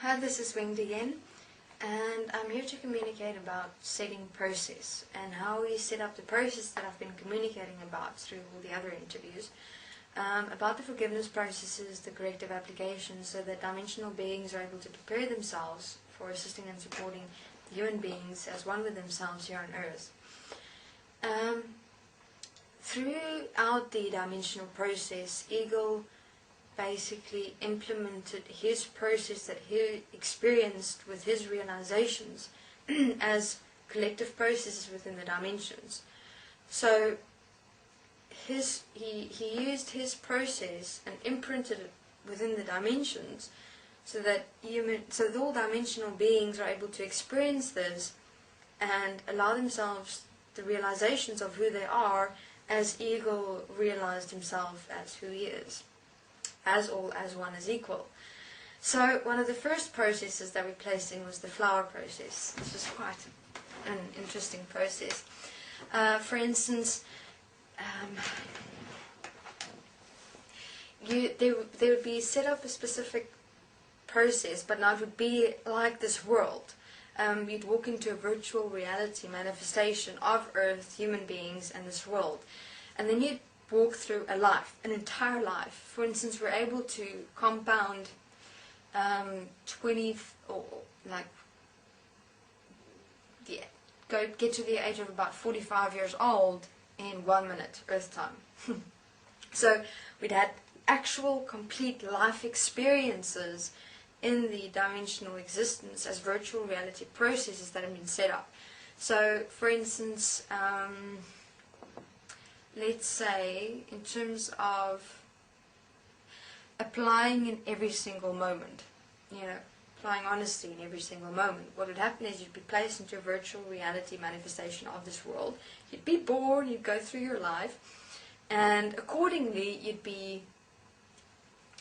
Hi, this is Winged again, and I'm here to communicate about setting process and how we set up the process that I've been communicating about through all the other interviews, about the forgiveness processes, the corrective applications, so that dimensional beings are able to prepare themselves for assisting and supporting human beings as one with themselves here on Earth. Throughout the dimensional process, Eagle basically implemented his process that he experienced with his realizations as collective processes within the dimensions. So he used his process and imprinted it within the dimensions so that all dimensional beings are able to experience this and allow themselves the realizations of who they are, as Eagle realized himself as who he is. As all as one is equal. So one of the first processes that we placed in was the flower process. This was quite an interesting process. For instance, there would be set up a specific process, but now it would be like this world. You'd walk into a virtual reality manifestation of Earth, human beings, and this world. And then you'd walk through a life, an entire life. For instance, we're able to compound get to the age of about 45 years old in 1 minute Earth time. So we'd had actual complete life experiences in the dimensional existence as virtual reality processes that have been set up. So for instance, let's say, in terms of applying in every single moment, applying honesty in every single moment, what would happen is you'd be placed into a virtual reality manifestation of this world. You'd be born, you'd go through your life, and accordingly you'd be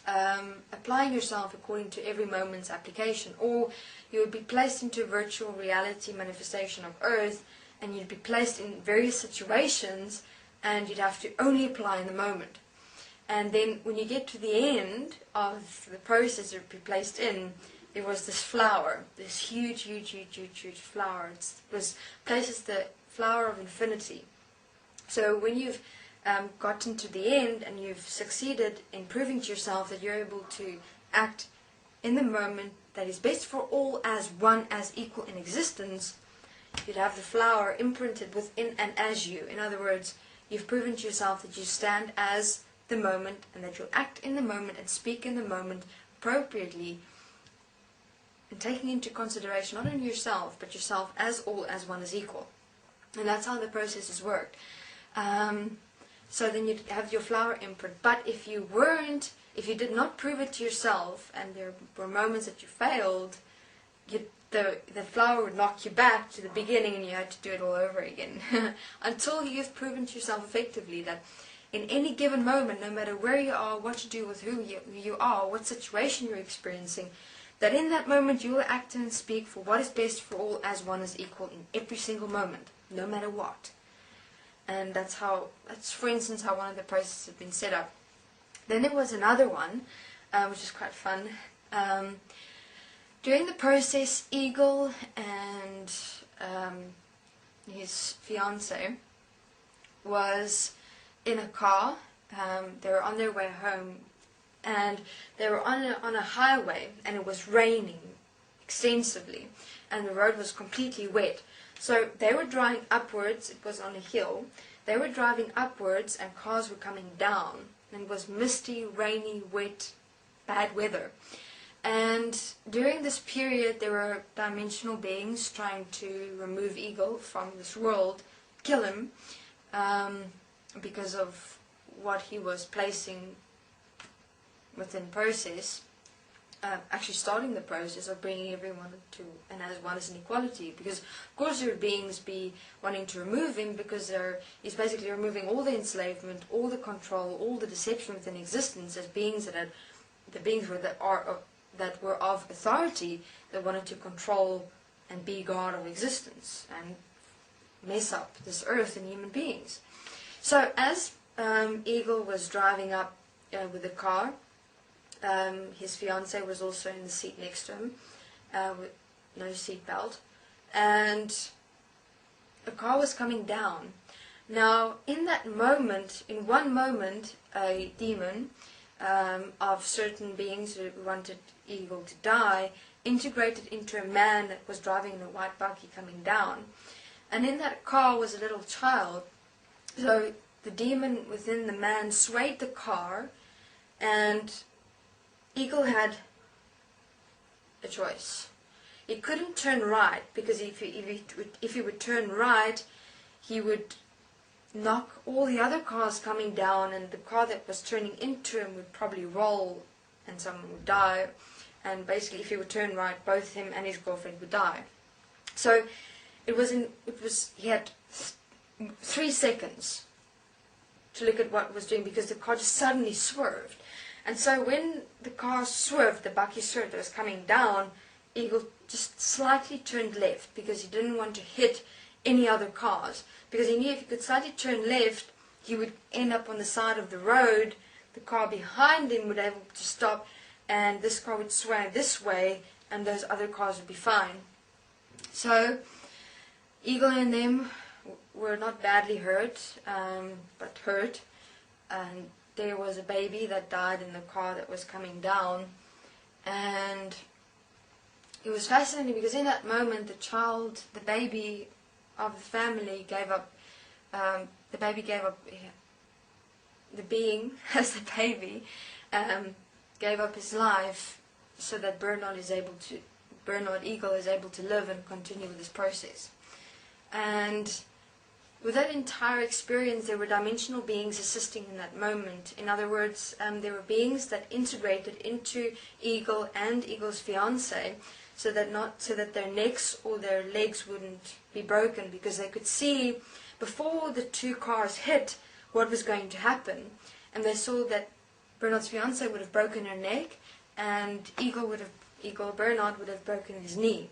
applying yourself according to every moment's application. Or you would be placed into a virtual reality manifestation of Earth, and you'd be placed in various situations, and you'd have to only apply in the moment. And then when you get to the end of the process you'd be placed in, there was this flower, this huge flower. It was placed as the flower of infinity. So when you've gotten to the end and you've succeeded in proving to yourself that you're able to act in the moment that is best for all as one, as equal in existence, you'd have the flower imprinted within and as you. In other words, you've proven to yourself that you stand as the moment and that you'll act in the moment and speak in the moment appropriately, and taking into consideration not only yourself but yourself as all as one is equal. And that's how the processes worked. So then you'd have your flower imprint. But if you did not prove it to yourself, and there were moments that you failed, the flower would knock you back to the beginning and you had to do it all over again. Until you've proven to yourself effectively that in any given moment, no matter where you are, what to do with who you are, what situation you're experiencing, that in that moment you will act and speak for what is best for all as one is equal in every single moment, no matter what. And that's for instance how one of the processes had been set up. Then there was another one, which is quite fun. During the process, Eagle and his fiancée was in a car. They were on their way home, and they were on a highway, and it was raining extensively, and the road was completely wet. So they were driving upwards. It was on a hill. They were driving upwards, and cars were coming down, and it was misty, rainy, wet, bad weather. And during this period, there were dimensional beings trying to remove Eagle from this world, kill him, because of what he was placing within process, actually starting the process of bringing everyone to and as one as an equality. Because of course there would beings be wanting to remove him, because he's basically removing all the enslavement, all the control, all the deception within existence, as beings that were of authority, that wanted to control and be God of existence and mess up this earth and human beings. So as Eagle was driving up with the car, his fiancée was also in the seat next to him, with no seatbelt, and a car was coming down. Now, in that moment, in one moment, a demon of certain beings who wanted Eagle to die integrated into a man that was driving in a white buggy coming down. And in that car was a little child. So the demon within the man swayed the car, and Eagle had a choice. He couldn't turn right, because if he would turn right, he would knock all the other cars coming down, and the car that was turning into him would probably roll and someone would die. And basically, if he would turn right, both him and his girlfriend would die. So he had 3 seconds to look at what it was doing, because the car just suddenly swerved. And so when the car swerved, the buggy swerved that was coming down, Eagle just slightly turned left, because he didn't want to hit any other cars, because he knew if he could slightly turn left, he would end up on the side of the road. The car behind him would be able to stop, and this car would sway this way, and those other cars would be fine. So Eagle and them were not badly hurt, but hurt. And there was a baby that died in the car that was coming down. And it was fascinating, because in that moment, the baby of the family gave up, the being as the baby, gave up his life so that Bernard Eagle is able to live and continue with this process. And with that entire experience, there were dimensional beings assisting in that moment. In other words, there were beings that integrated into Eagle and Eagle's fiancé, so that their necks or their legs wouldn't be broken, because they could see before the 2 cars hit what was going to happen. And they saw that Bernard's fiancée would have broken her neck, and Bernard would have broken his knee.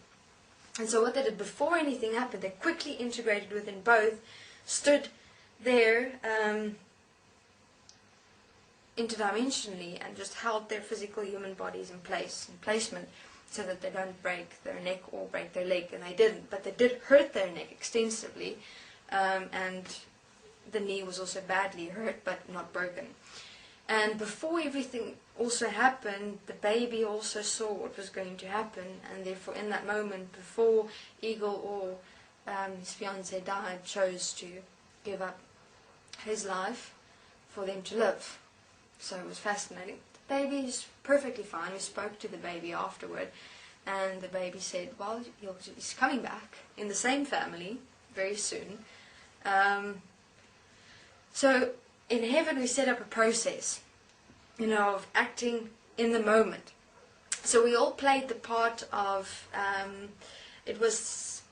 And so what they did before anything happened, they quickly integrated within both, stood there interdimensionally, and just held their physical human bodies in placement, so that they don't break their neck or break their leg. And they didn't, but they did hurt their neck extensively, and the knee was also badly hurt but not broken. And before everything also happened, the baby also saw what was going to happen, and therefore in that moment, before Eagle or his fiancée died, chose to give up his life for them to live. So it was fascinating. The baby is perfectly fine. We spoke to the baby afterward, and the baby said, well, he's coming back in the same family very soon. So in heaven we set up a process, of acting in the moment. So we all played the part of, it was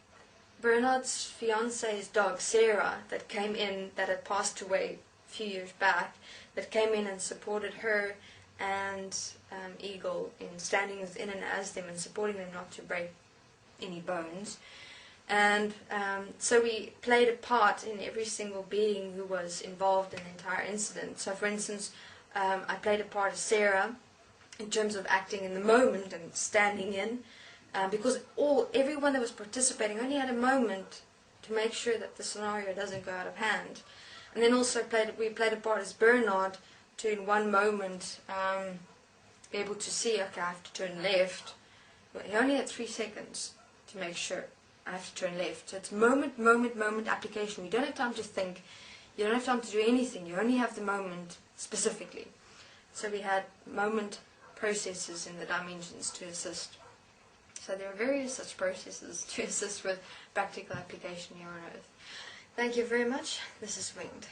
Bernard's fiance's dog, Sarah, that came in, that had passed away a few years back, that came in and supported her and Eagle in standing in and as them and supporting them not to break any bones. And so we played a part in every single being who was involved in the entire incident. So for instance, I played a part of Sarah in terms of acting in the moment and standing in, because everyone that was participating only had a moment to make sure that the scenario doesn't go out of hand. And then also we played a part as Bernard to, in one moment, be able to see, okay, I have to turn left. But he only had 3 seconds to make sure I have to turn left. So it's moment application. You don't have time to think. You don't have time to do anything. You only have the moment specifically. So we had moment processes in the dimensions to assist. So there are various such processes to assist with practical application here on Earth. Thank you very much. This is Winged.